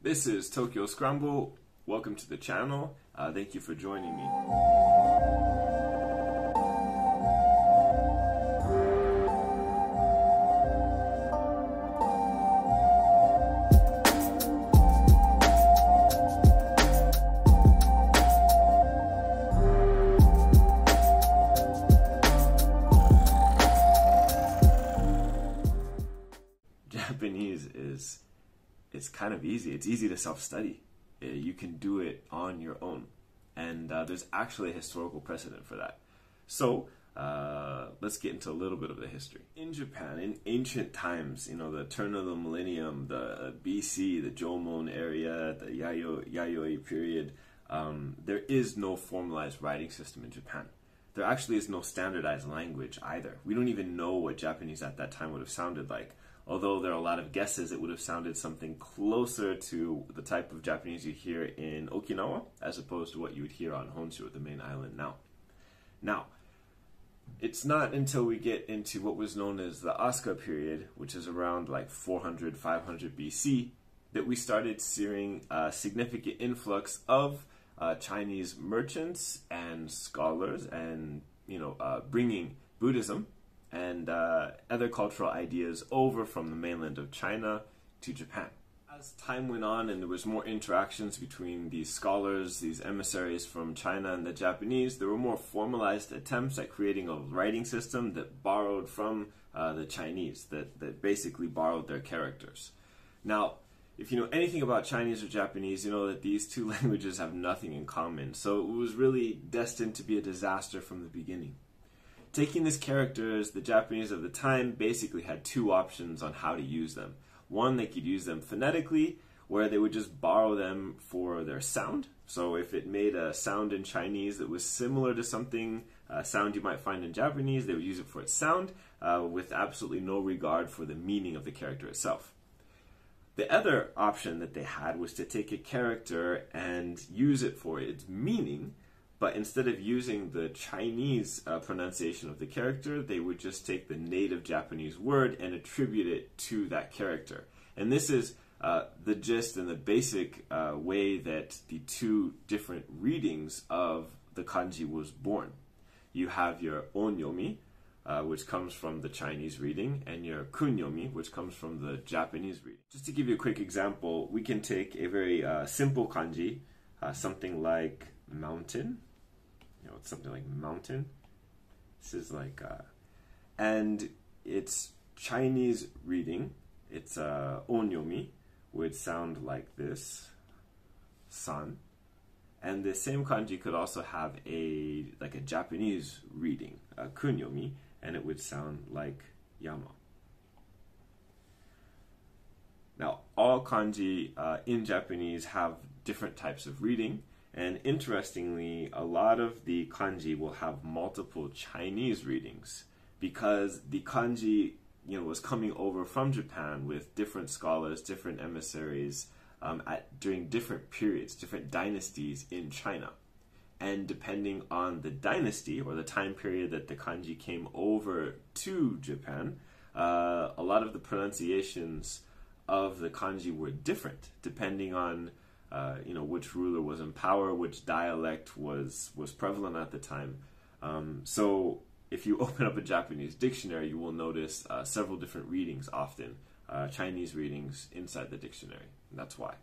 This is Tokyo Scramble. Welcome to the channel. Thank you for joining me. Japanese it's kind of easy. It's easy to self-study. You can do it on your own. And there's actually a historical precedent for that. So let's get into a little bit of the history. In Japan, in ancient times, the turn of the millennium, the BC, the Jomon area, the Yayoi period, there is no formalized writing system in Japan. There actually is no standardized language either. We don't even know what Japanese at that time would have sounded like. Although there are a lot of guesses, it would have sounded something closer to the type of Japanese you hear in Okinawa, as opposed to what you would hear on Honshu, the main island now. Now, it's not until we get into what was known as the Asuka period, which is around like 400, 500 BC, that we started seeing a significant influx of Chinese merchants and scholars and, bringing Buddhism and other cultural ideas over from the mainland of China to Japan. As time went on and there was more interactions between these scholars, these emissaries from China and the Japanese, there were more formalized attempts at creating a writing system that borrowed from the Chinese, that basically borrowed their characters. Now, if you know anything about Chinese or Japanese, you know that these two languages have nothing in common. So it was really destined to be a disaster from the beginning. Taking these characters, the Japanese of the time basically had two options on how to use them. One, they could use them phonetically, where they would just borrow them for their sound. So if it made a sound in Chinese that was similar to something, sound you might find in Japanese, they would use it for its sound, with absolutely no regard for the meaning of the character itself. The other option that they had was to take a character and use it for its meaning, but instead of using the Chinese pronunciation of the character, they would just take the native Japanese word and attribute it to that character. And this is the gist and the basic way that the two different readings of the kanji was born. You have your onyomi, which comes from the Chinese reading, and your kunyomi, which comes from the Japanese reading. Just to give you a quick example, we can take a very simple kanji, something like mountain. It's something like mountain. This is like, and its Chinese reading, its onyomi, would sound like this, san. And the same kanji could also have a Japanese reading, a kunyomi, and it would sound like yama. Now, all kanji in Japanese have different types of reading. And interestingly, a lot of the kanji will have multiple Chinese readings because the kanji, was coming over from Japan with different scholars, different emissaries during different periods, different dynasties in China. And depending on the dynasty or the time period that the kanji came over to Japan, a lot of the pronunciations of the kanji were different depending on which ruler was in power, which dialect was prevalent at the time. So if you open up a Japanese dictionary, you will notice several different readings often, Chinese readings inside the dictionary. And that's why.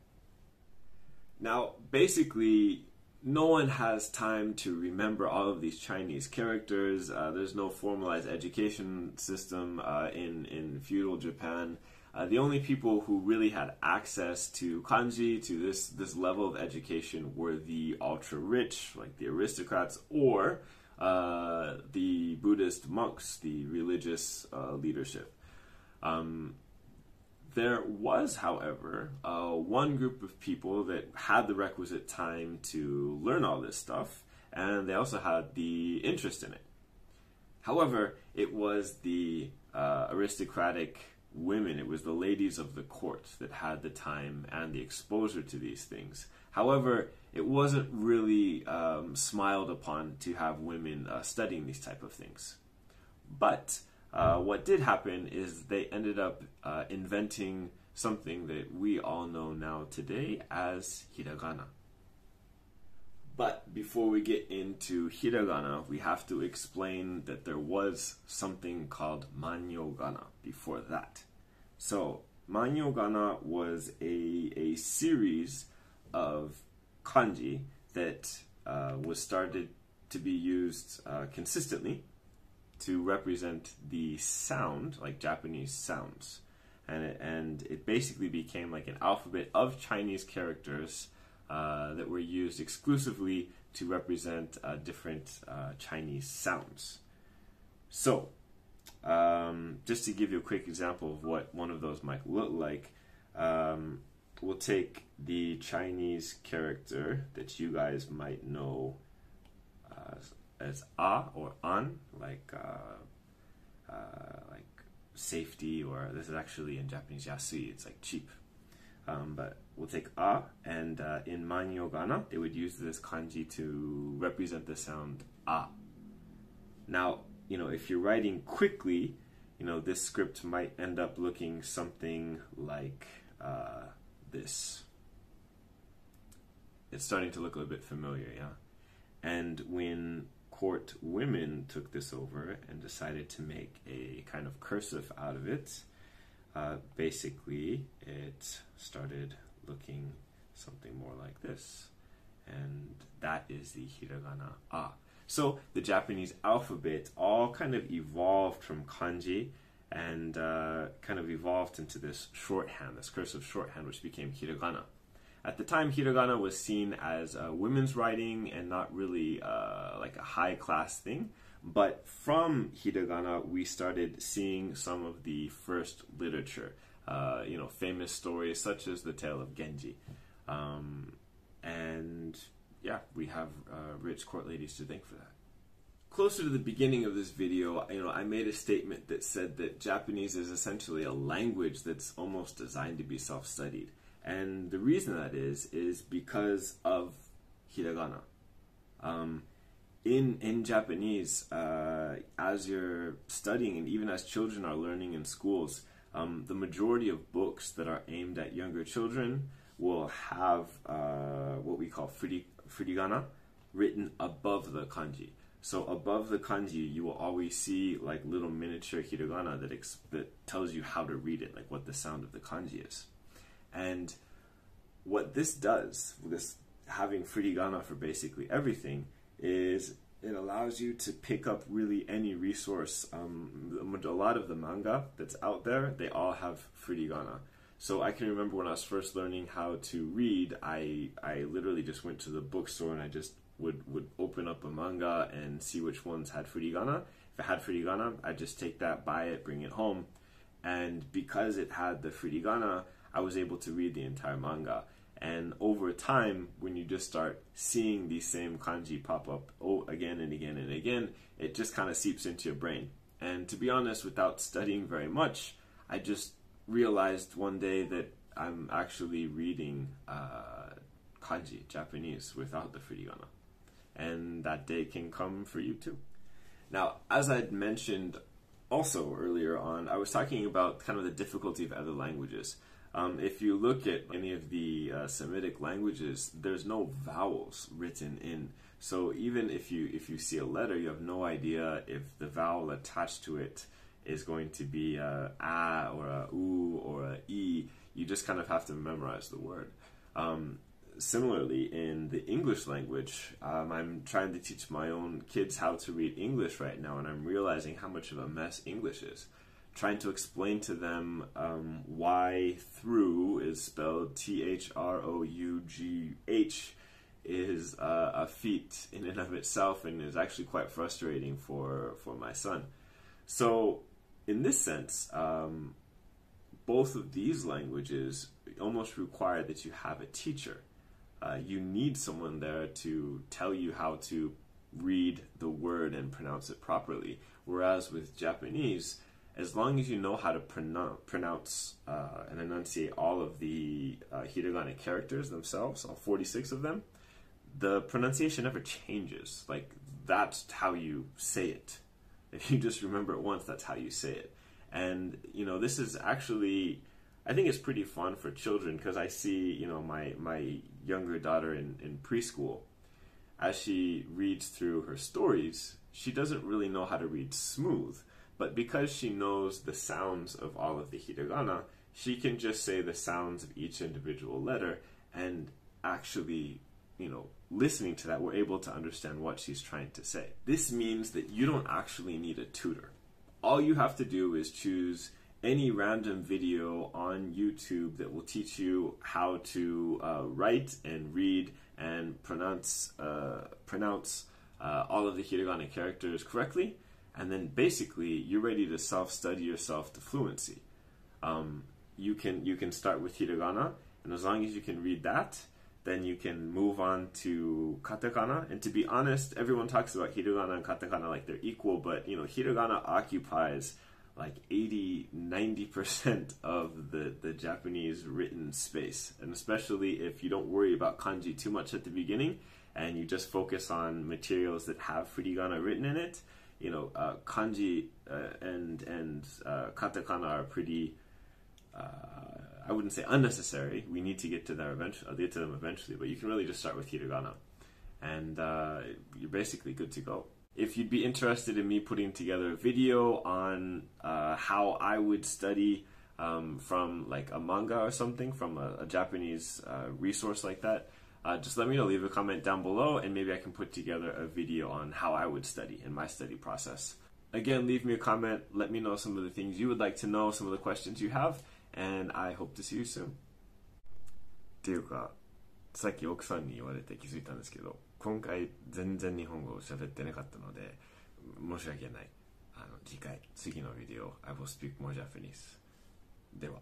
Now, basically, no one has time to remember all of these Chinese characters. There's no formalized education system in feudal Japan. The only people who really had access to kanji, to this level of education, were the ultra-rich, like the aristocrats, or the Buddhist monks, the religious leadership. There was, however, one group of people that had the requisite time to learn all this stuff, and they also had the interest in it. However, it was the aristocratic women, it was the ladies of the court that had the time and the exposure to these things. However, it wasn't really smiled upon to have women studying these type of things. But what did happen is they ended up inventing something that we all know now today as hiragana. But before we get into hiragana, we have to explain that there was something called manyogana before that. So manyogana was a series of kanji that was started to be used consistently to represent the sound, like Japanese sounds. And it basically became like an alphabet of Chinese characters that were used exclusively to represent different Chinese sounds. So, just to give you a quick example of what one of those might look like, we'll take the Chinese character that you guys might know as a or an, like safety, or this is actually in Japanese yasui, it's like cheap. But we'll take a, and in manyogana, they would use this kanji to represent the sound a. Now, if you're writing quickly, this script might end up looking something like this. It's starting to look a little bit familiar, yeah? And when court women took this over and decided to make a kind of cursive out of it, basically it started looking something more like this. And that is the hiragana a. So the Japanese alphabet all kind of evolved from kanji and kind of evolved into this shorthand, this cursive shorthand, which became hiragana. At the time, hiragana was seen as women's writing and not really like a high-class thing. But from hiragana, we started seeing some of the first literature, famous stories such as the tale of Genji. And yeah, we have rich court ladies to thank for that. Closer to the beginning of this video, I made a statement that said that Japanese is essentially a language that's almost designed to be self-studied. And the reason that is because of hiragana. In Japanese, as you're studying and even as children are learning in schools, the majority of books that are aimed at younger children will have what we call furigana written above the kanji. So above the kanji, you will always see like little miniature hiragana that tells you how to read it, like what the sound of the kanji is. And what this does, this having furigana for basically everything, is it allows you to pick up really any resource. A lot of the manga that's out there, they all have furigana. So I can remember when I was first learning how to read, I literally just went to the bookstore and I just would open up a manga and see which ones had furigana. If it had furigana, I'd just take that, buy it, bring it home. And because it had the furigana, I was able to read the entire manga. And over time, when you just start seeing these same kanji pop up again and again and again, it just kind of seeps into your brain. And to be honest, without studying very much, I just realized one day that I'm actually reading kanji, Japanese, without the furigana. And that day can come for you too. Now, as I'd mentioned also earlier on, I was talking about kind of the difficulty of other languages. If you look at any of the Semitic languages, there's no vowels written in. So even if you see a letter, you have no idea if the vowel attached to it is going to be a or a u or a e. You just kind of have to memorize the word. Similarly, in the English language, I'm trying to teach my own kids how to read English right now, and I'm realizing how much of a mess English is. Trying to explain to them why through is spelled T-H-R-O-U-G-H is a feat in and of itself, and is actually quite frustrating for my son. So in this sense, both of these languages almost require that you have a teacher. You need someone there to tell you how to read the word and pronounce it properly. Whereas with Japanese, as long as you know how to pronounce and enunciate all of the hiragana characters themselves, all 46 of them, the pronunciation never changes. Like, that's how you say it. If you just remember it once, that's how you say it. And, this is actually, I think it's pretty fun for children because I see, my younger daughter in preschool, as she reads through her stories, she doesn't really know how to read smooth. But because she knows the sounds of all of the hiragana, she can just say the sounds of each individual letter, and actually, listening to that, we're able to understand what she's trying to say. This means that you don't actually need a tutor. All you have to do is choose any random video on YouTube that will teach you how to write and read and pronounce all of the hiragana characters correctly, and then basically you're ready to self-study yourself to fluency. You can start with hiragana, and as long as you can read that, then you can move on to katakana. And to be honest, everyone talks about hiragana and katakana like they're equal, but hiragana occupies like 80-90% of the Japanese written space. And especially if you don't worry about kanji too much at the beginning and you just focus on materials that have furigana written in it, kanji and katakana are pretty, I wouldn't say unnecessary. We need to get to them eventually, but you can really just start with hiragana, and you're basically good to go. If you'd be interested in me putting together a video on how I would study from like a manga or something, from a Japanese resource like that, just let me know. Leave a comment down below, and maybe I can put together a video on how I would study in my study process. Again, leave me a comment. Let me know some of the things you would like to know, some of the questions you have, and I hope to see you soon. っていうか、さっき奥さんに言われて気づいたんですけど、今回全然日本語を喋ってなかったので申し訳ない。次のビデオ I will speak more Japanese。では。